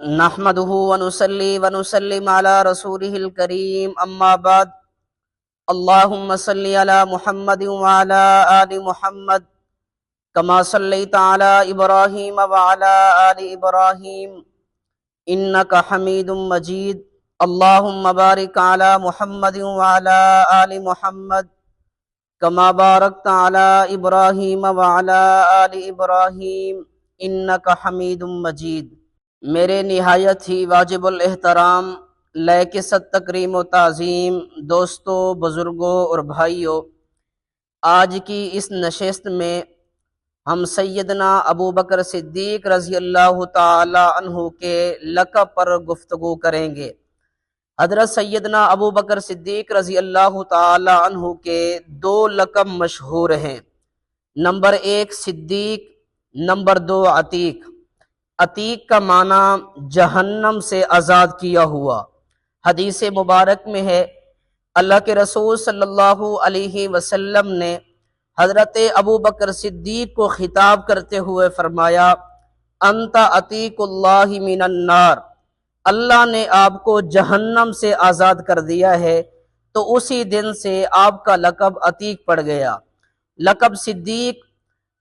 نحمده ونصلي ونسلم على رسوله الكريم اما بعد اللهم صل على محمد وعلى آل محمد كما صليت على إبراهيم وعلى آل إبراهيم إنك حميد مجيد اللهم بارك على محمد وعلى آل محمد كما باركت على إبراهيم وعلى آل إبراهيم إنك حميد مجيد۔ میرے نہایت ہی واجب الاحترام لائق تکریم و تعظیم دوستوں، بزرگوں اور بھائیوں، آج کی اس نشست میں ہم سیدنا ابو بکر صدیق رضی اللہ تعالی عنہ کے لقب پر گفتگو کریں گے۔ حضرت سیدنا ابو بکر صدیق رضی اللہ تعالی عنہ کے دو لقب مشہور ہیں، نمبر 1 صدیق، نمبر 2 عتیق۔ عتیق کا معنی جہنم سے آزاد کیا ہوا۔ حدیث مبارک میں ہے، اللہ کے رسول صلی اللہ علیہ وسلم نے حضرت ابو بکر صدیق کو خطاب کرتے ہوئے فرمایا، انت عتیق اللہ من النار، اللہ نے آپ کو جہنم سے آزاد کر دیا ہے، تو اسی دن سے آپ کا لقب عتیق پڑ گیا۔ لقب صدیق،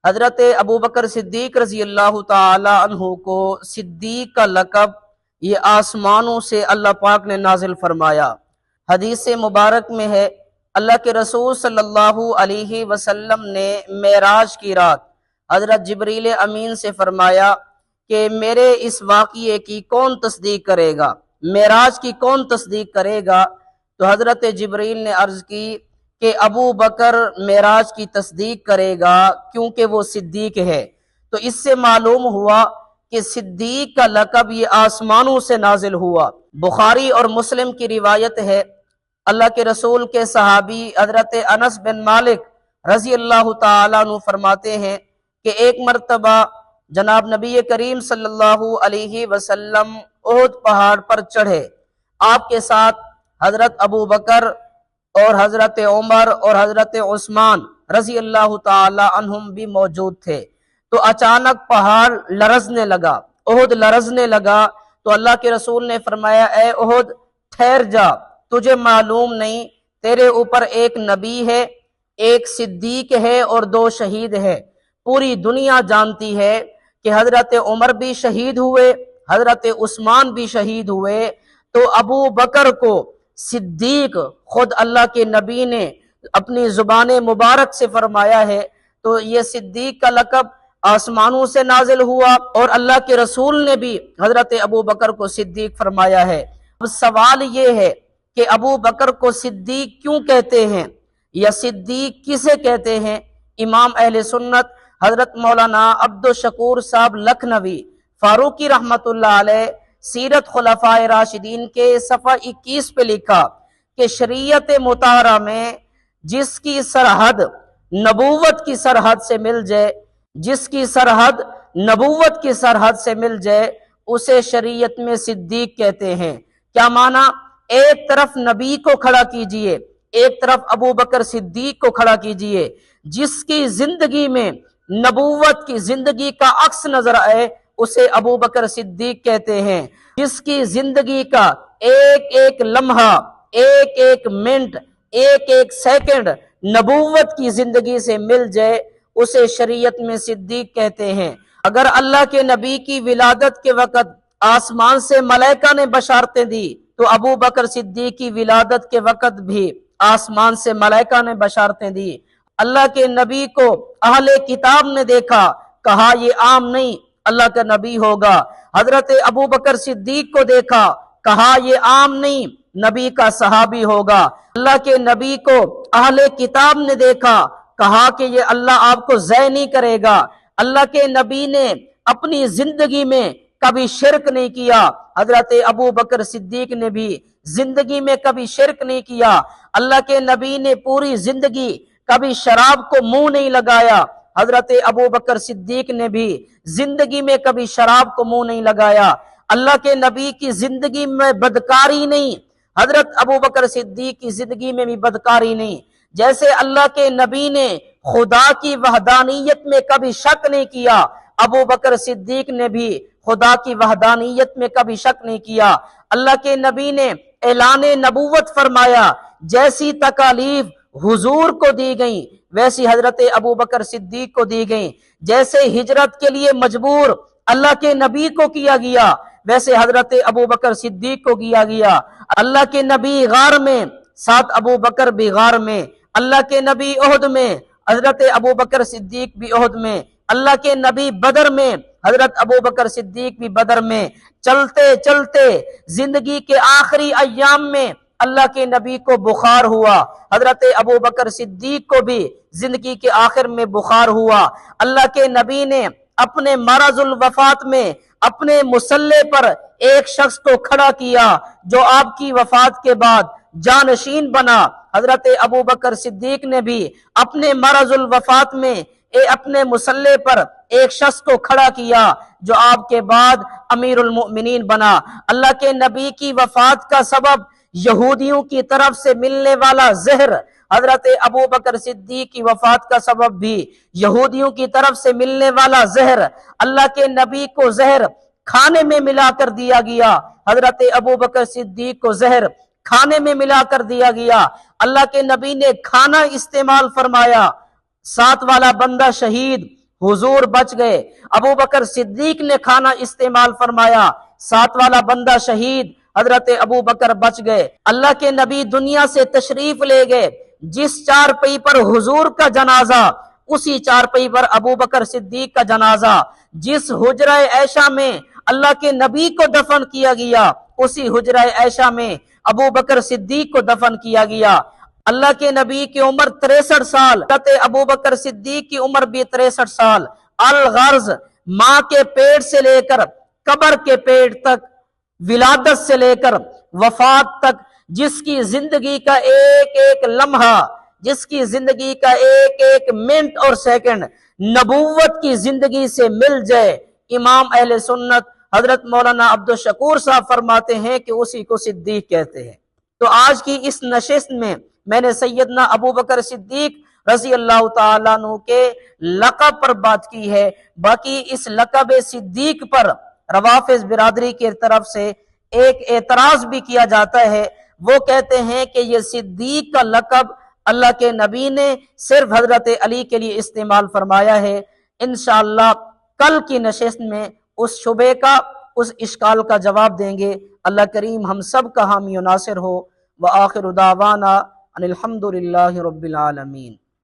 حضرت ابو بکر صدیق رضی اللہ تعالی عنہ کو صدیق کا لقب یہ آسمانوں سے اللہ پاک نے نازل فرمایا۔ حدیث مبارک میں ہے، اللہ کے رسول صلی اللہ علیہ وسلم نے معراج کی رات حضرت جبریل امین سے فرمایا کہ میرے اس واقعے کی کون تصدیق کرے گا، معراج کی کون تصدیق کرے گا؟ تو حضرت جبریل نے عرض کی کہ ابو بکر معراج کی تصدیق کرے گا کیونکہ وہ صدیق ہے۔ تو اس سے معلوم ہوا کہ صدیق کا لقب یہ آسمانوں سے نازل ہوا۔ بخاری اور مسلم کی روایت ہے، اللہ کے رسول کے صحابی حضرت انس بن مالک رضی اللہ تعالیٰ عنہ فرماتے ہیں کہ ایک مرتبہ جناب نبی کریم صلی اللہ علیہ وسلم احد پہاڑ پر چڑھے، آپ کے ساتھ حضرت ابو بکر اور حضرت عمر اور حضرت عثمان رضی اللہ تعالی عنہم بھی موجود تھے۔ تو اچانک پہاڑ لرزنے لگا، احد لرزنے لگا، تو اللہ کے رسول نے فرمایا، اے احد ٹھہر جا، تجھے معلوم نہیں تیرے اوپر ایک نبی ہے، ایک صدیق ہے اور 2 شہید ہے۔ پوری دنیا جانتی ہے کہ حضرت عمر بھی شہید ہوئے، حضرت عثمان بھی شہید ہوئے، تو ابو بکر کو صدیق خود اللہ کے نبی نے اپنی زبان مبارک سے فرمایا ہے، تو یہ صدیق کا لقب آسمانوں سے نازل ہوا اور اللہ کے رسول نے بھی حضرت ابو بکر کو صدیق فرمایا ہے۔ اب سوال یہ ہے کہ ابو بکر کو صدیق کیوں کہتے ہیں یا صدیق کسے کہتے ہیں؟ امام اہل سنت حضرت مولانا عبدالشکور صاحب لکھنوی فاروقی رحمت اللہ علیہ سیرت خلفائے راشدین کے صفحہ 21 پہ لکھا کہ شریعت مطہرہ میں جس کی سرحد نبوت کی سرحد سے مل جائے، جس کی سرحد نبوت کی سرحد سے مل جائے، اسے شریعت میں صدیق کہتے ہیں۔ کیا معنی؟ ایک طرف نبی کو کھڑا کیجئے، ایک طرف ابو بکر صدیق کو کھڑا کیجئے، جس کی زندگی میں نبوت کی زندگی کا عکس نظر آئے اسے ابو بکر صدیق کہتے ہیں۔ جس کی زندگی کا ایک ایک لمحہ، ایک ایک منٹ، ایک ایک سیکنڈ نبوت کی زندگی سے مل جائے اسے شریعت میں صدیق کہتے ہیں۔ اگر اللہ کے نبی کی ولادت کے وقت آسمان سے ملائکہ نے بشارتیں دی، تو ابو بکر صدیق کی ولادت کے وقت بھی آسمان سے ملائکہ نے بشارتیں دی۔ اللہ کے نبی کو اہل کتاب نے دیکھا، کہا یہ عام نہیں، اللہ کا نبی ہوگا۔ حضرت ابو بکر صدیق کو دیکھا، کہا یہ عام نہیں، نبی کا صحابی ہوگا۔ اللہ کے نبی کو اہل کتاب نے دیکھا، کہا کہ یہ اللہ آپ کو ضائع نہیں کرے گا۔ اللہ کے نبی نے اپنی زندگی میں کبھی شرک نہیں کیا، حضرت ابو بکر صدیق نے بھی زندگی میں کبھی شرک نہیں کیا۔ اللہ کے نبی نے پوری زندگی کبھی شراب کو منہ نہیں لگایا، حضرت ابو بکر صدیق نے بھی زندگی میں کبھی شراب کو منہ نہیں لگایا۔ اللہ کے نبی کی زندگی میں بدکاری نہیں، حضرت ابو بکر صدیق کی زندگی میں بھی بدکاری نہیں۔ جیسے اللہ کے نبی نے خدا کی وحدانیت میں کبھی شک نہیں کیا، ابو بکر صدیق نے بھی خدا کی وحدانیت میں کبھی شک نہیں کیا۔ اللہ کے نبی نے اعلان نبوت فرمایا، جیسی تکالیف حضور کو دی گئیں ویسی حضرت ابو بکر صدیق کو دی گئیں، جیسے ہجرت کے لیے مجبور اللہ کے نبی کو کیا گیا ویسے حضرت ابو بکر صدیق کو کیا گیا۔ اللہ کے نبی غار میں، ساتھ ابو بکر بھی غار میں، اللہ کے نبی احد میں، حضرت ابو بکر صدیق بھی احد میں، اللہ کے نبی بدر میں، حضرت ابو بکر صدیق بھی بدر میں۔ چلتے چلتے زندگی کے آخری ایام میں اللہ کے نبی کو بخار ہوا، حضرت ابو بکر صدیق کو بھی زندگی کے آخر میں بخار ہوا۔ اللہ کے نبی نے اپنے مرض الوفات میں اپنے مصلے پر ایک شخص کو کھڑا کیا جو آپ کی وفات کے بعد جانشین بنا۔ حضرت ابو بکر صدیق نے بھی اپنے مرض الوفات میں اپنے مصلے پر ایک شخص کو کھڑا کیا جو آپ کے بعد امیر المؤمنین بنا۔ اللہ کے نبی کی وفات کا سبب یہودیوں کی طرف سے ملنے والا زہر، حضرت ابو بکر صدیق کی وفات کا سبب بھی یہودیوں کی طرف سے ملنے والا زہر۔ اللہ کے نبی کو زہر کھانے میں ملا کر دیا گیا، حضرت ابو بکر صدیق کو زہر کھانے میں ملا کر دیا گیا۔ اللہ کے نبی نے کھانا استعمال فرمایا، 7 والا بندہ شہید، حضور بچ گئے۔ ابو بکر صدیق نے کھانا استعمال فرمایا، 7 والا بندہ شہید، حضرت ابو بکر بچ گئے۔ اللہ کے نبی دنیا سے تشریف لے گئے، جس چارپائی پر حضور کا جنازہ اسی چارپائی پر ابو بکر صدیق کا جنازہ، جس حجرہ عائشہ میں اللہ کے نبی کو دفن کیا گیا اسی حجرہ عائشہ میں ابو بکر صدیق کو دفن کیا گیا۔ اللہ کے نبی کی عمر 63 سال، حضرت ابو بکر صدیق کی عمر بھی 63 سال۔ الغرض ماں کے پیٹ سے لے کر قبر کے پیٹ تک، ولادت سے لے کر وفات تک، جس کی زندگی کا ایک ایک لمحہ، جس کی زندگی کا ایک ایک منٹ اور سیکنڈ نبوت کی زندگی سے مل جائے، امام اہل سنت حضرت مولانا عبدالشکور صاحب فرماتے ہیں کہ اسی کو صدیق کہتے ہیں۔ تو آج کی اس نشست میں میں نے سیدنا ابو بکر صدیق رضی اللہ تعالیٰ عنہ کے لقب پر بات کی ہے۔ باقی اس لقب صدیق پر روافض برادری کی طرف سے ایک اعتراض بھی کیا جاتا ہے۔ وہ کہتے ہیں کہ یہ صدیق کا لقب اللہ کے نبی نے صرف حضرت علی کے لیے استعمال فرمایا ہے۔ انشاءاللہ کل کی نشست میں اس شبہ کا، اس اشکال کا جواب دیں گے۔ اللہ کریم ہم سب کا حامی و ناصر ہو۔ وآخر دعوانا ان الحمد للہ رب العالمین۔